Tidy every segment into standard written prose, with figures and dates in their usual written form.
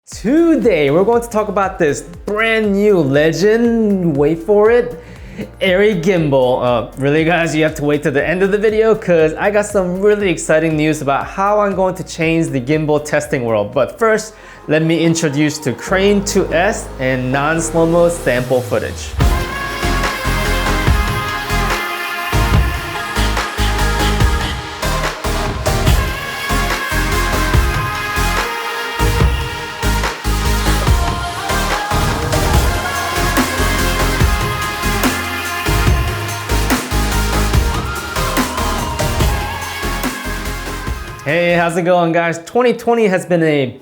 Today we're going to talk about this brand new legend, wait for it, Airy gimbal. Really guys, you have to wait to the end of the video because I got some really exciting news about how I'm going to change the gimbal testing world. But first, let me introduce to Crane 2S and non-slow-mo sample footage. Hey, how's it going guys? 2020 has been a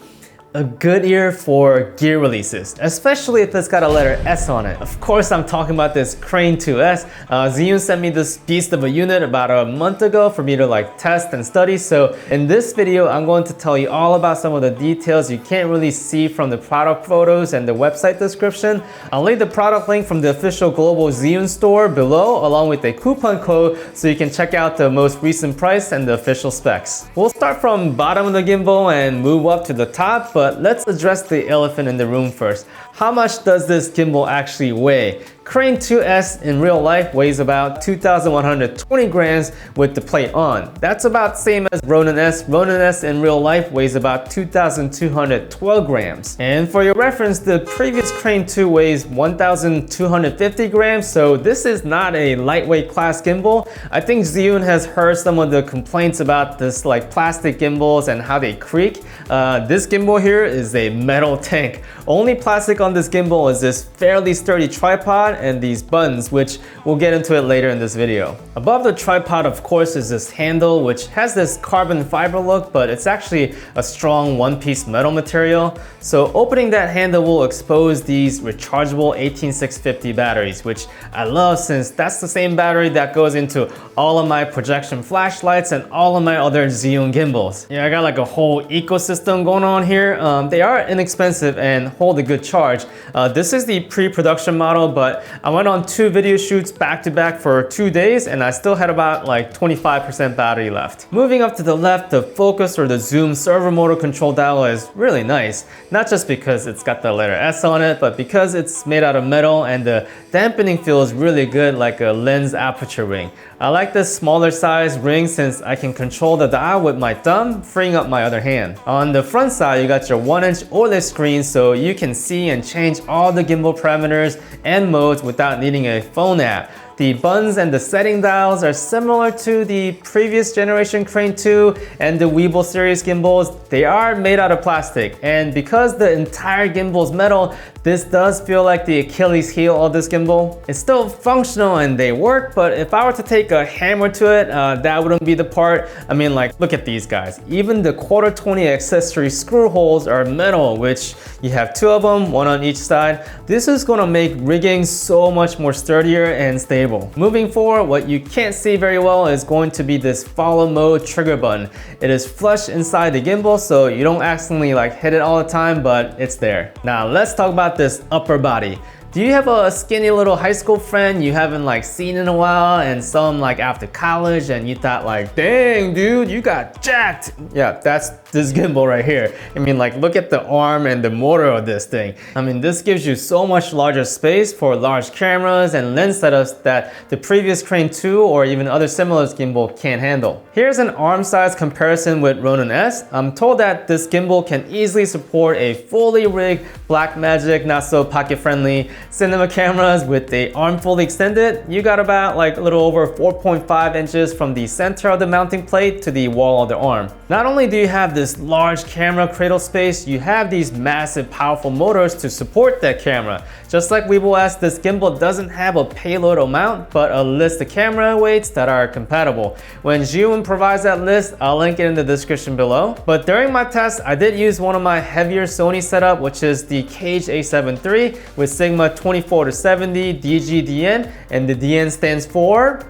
good year for gear releases, especially if it's got a letter S on it. Of course, I'm talking about this Crane 2S. Zhiyun sent me this beast of a unit about a month ago for me to test and study. So in this video, I'm going to tell you all about some of the details you can't really see from the product photos and the website description. I'll leave the product link from the official global Zhiyun store below, along with a coupon code so you can check out the most recent price and the official specs. We'll start from bottom of the gimbal and move up to the top, but let's address the elephant in the room first. How much does this gimbal actually weigh? Crane 2S in real life weighs about 2,120 grams with the plate on. That's about the same as Ronin S. Ronin S in real life weighs about 2,212 grams. And for your reference, the previous Crane 2 weighs 1,250 grams, so this is not a lightweight class gimbal. I think Zhiyun has heard some of the complaints about this plastic gimbals and how they creak. This gimbal here is a metal tank. Only plastic on this gimbal is this fairly sturdy tripod and these buttons, which we'll get into it later in this video. Above the tripod, of course, is this handle, which has this carbon fiber look, but it's actually a strong one-piece metal material. So opening that handle will expose these rechargeable 18650 batteries, which I love since that's the same battery that goes into all of my projection flashlights and all of my other Zhiyun gimbals. Yeah, I got a whole ecosystem going on here. They are inexpensive and hold a good charge. This is the pre-production model, but I went on 2 video shoots back to back for 2 days and I still had about 25% battery left. Moving up to the left, the focus or the zoom servo motor control dial is really nice. Not just because it's got the letter S on it, but because it's made out of metal and the dampening feels really good, like a lens aperture ring. I like this smaller size ring since I can control the dial with my thumb, freeing up my other hand. On the front side, you got your 1-inch OLED screen so you can see and change all the gimbal parameters and modes without needing a phone app. The buttons and the setting dials are similar to the previous generation Crane 2 and the Weeble series gimbals. They are made out of plastic, and because the entire gimbal is metal, this does feel like the Achilles heel of this gimbal. It's still functional and they work, but if I were to take a hammer to it, that wouldn't be the part. I mean, look at these guys. Even the 1/4-20 accessory screw holes are metal, which you have 2 of them, 1 on each side. This is gonna make rigging so much more sturdier and stable. Moving forward, what you can't see very well is going to be this follow mode trigger button. It is flush inside the gimbal, so you don't accidentally hit it all the time, but it's there. Now let's talk about this upper body. Do you have a skinny little high school friend you haven't seen in a while and saw him after college and you thought dang dude, you got jacked? Yeah, that's this gimbal right here. I mean, look at the arm and the motor of this thing. I mean, this gives you so much larger space for large cameras and lens setups that the previous Crane 2 or even other similar gimbal can't handle. Here's an arm size comparison with Ronin S. I'm told that this gimbal can easily support a fully rigged Blackmagic, not so pocket friendly cinema cameras with the arm fully extended. You got about a little over 4.5 inches from the center of the mounting plate to the wall of the arm. Not only do you have this large camera cradle space, you have these massive powerful motors to support that camera. Just like Weeble S, this gimbal doesn't have a payload amount, but a list of camera weights that are compatible. When Zhiyun provides that list, I'll link it in the description below. But during my test, I did use one of my heavier Sony setup, which is the Cage A7 III with Sigma 24-70 DGDN, and the DN stands for,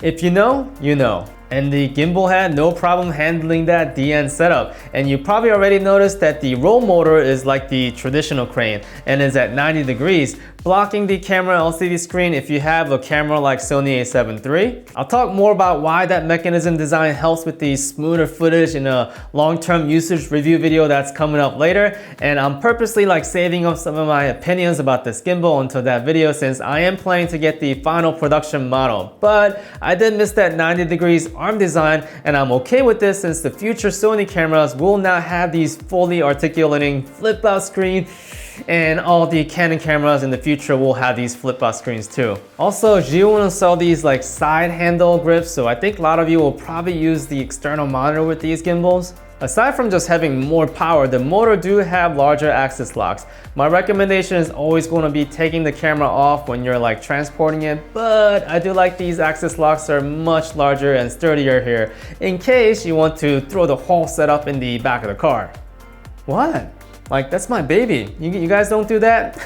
if you know, you know. and the gimbal had no problem handling that DN setup. And you probably already noticed that the roll motor is like the traditional crane and is at 90 degrees, blocking the camera LCD screen if you have a camera like Sony a7 III. I'll talk more about why that mechanism design helps with the smoother footage in a long-term usage review video that's coming up later. And I'm purposely like saving up some of my opinions about this gimbal until that video, since I am planning to get the final production model. But I did miss that 90 degrees arm design, and I'm okay with this since the future Sony cameras will not have these fully articulating flip out screen, and all the Canon cameras in the future will have these flip out screens too. Also, Zhiyun will sell these like side handle grips, so I think a lot of you will probably use the external monitor with these gimbals. Aside from just having more power, the motor do have larger axis locks. My recommendation is always going to be taking the camera off when you're like transporting it, but I do like these axis locks are much larger and sturdier here in case you want to throw the whole setup in the back of the car. What? Like, that's my baby. You guys don't do that?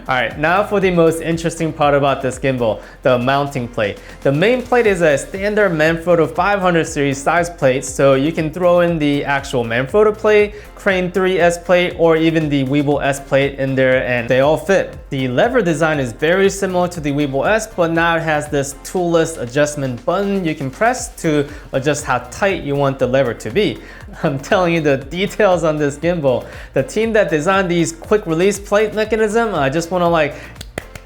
Alright, now for the most interesting part about this gimbal, the mounting plate. The main plate is a standard Manfrotto 500 series size plate, so you can throw in the actual Manfrotto plate, Crane 3S plate, or even the Weebill S plate in there, and they all fit. The lever design is very similar to the Weebill S, but now it has this toolless adjustment button you can press to adjust how tight you want the lever to be. I'm telling you the details on this gimbal. The team that designed these quick release plate mechanism, I just want to like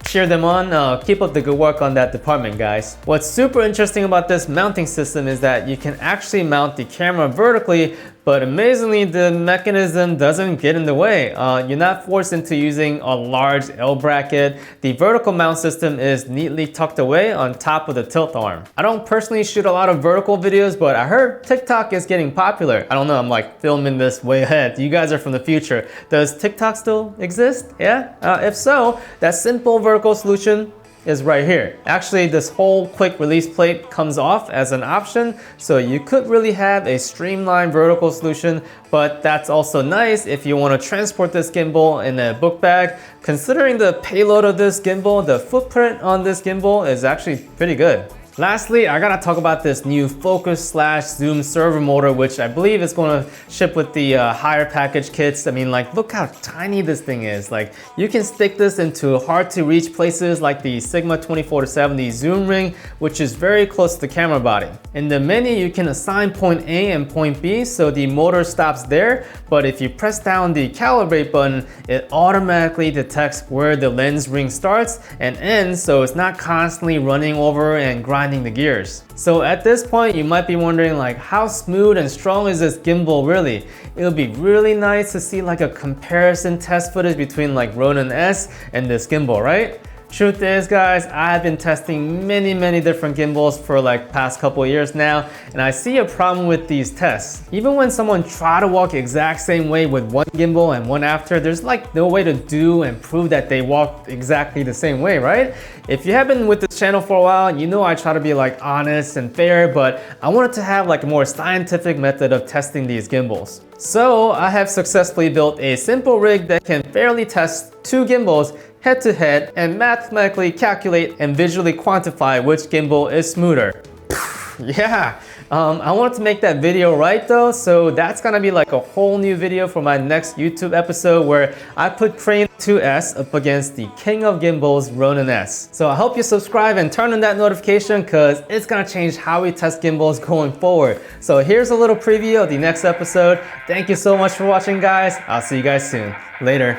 cheer them on. Keep up the good work on that department, guys. What's super interesting about this mounting system is that you can actually mount the camera vertically, but amazingly the mechanism doesn't get in the way. You're not forced into using a large L bracket. The vertical mount system is neatly tucked away on top of the tilt arm. I don't personally shoot a lot of vertical videos, but I heard TikTok is getting popular. I don't know, I'm like filming this way ahead. You guys are from the future. Does TikTok still exist? Yeah? If so, that simple vertical solution is right here. Actually, this whole quick release plate comes off as an option, so you could really have a streamlined vertical solution, but that's also nice if you want to transport this gimbal in a book bag. Considering the payload of this gimbal, the footprint on this gimbal is actually pretty good. Lastly, I gotta talk about this new focus/zoom servo motor, which I believe is gonna ship with the higher package kits. I mean, like, look how tiny this thing is. Like, you can stick this into hard to reach places like the Sigma 24-70 zoom ring, which is very close to the camera body. In the menu, you can assign point A and point B, so the motor stops there. But if you press down the calibrate button, it automatically detects where the lens ring starts and ends, so it's not constantly running over and grinding the gears. So at this point, you might be wondering like, how smooth and strong is this gimbal really? It'll be really nice to see like a comparison test footage between like Ronin S and this gimbal, right? Truth is, guys, I have been testing many different gimbals for like past couple of years now, and I see a problem with these tests. Even when someone try to walk exact same way with one gimbal and one after, there's like no way to do and prove that they walk exactly the same way, right? If you have been with this channel for a while, you know I try to be like honest and fair, but I wanted to have like a more scientific method of testing these gimbals. So I have successfully built a simple rig that can fairly test two gimbals head to head and mathematically calculate and visually quantify which gimbal is smoother. Yeah, I wanted to make that video right though, so that's gonna be like a whole new video for my next YouTube episode where I put Crane 2S up against the king of gimbals, Ronin S. So I hope you subscribe and turn on that notification because it's gonna change how we test gimbals going forward. So here's a little preview of the next episode. Thank you so much for watching, guys. I'll see you guys soon. Later.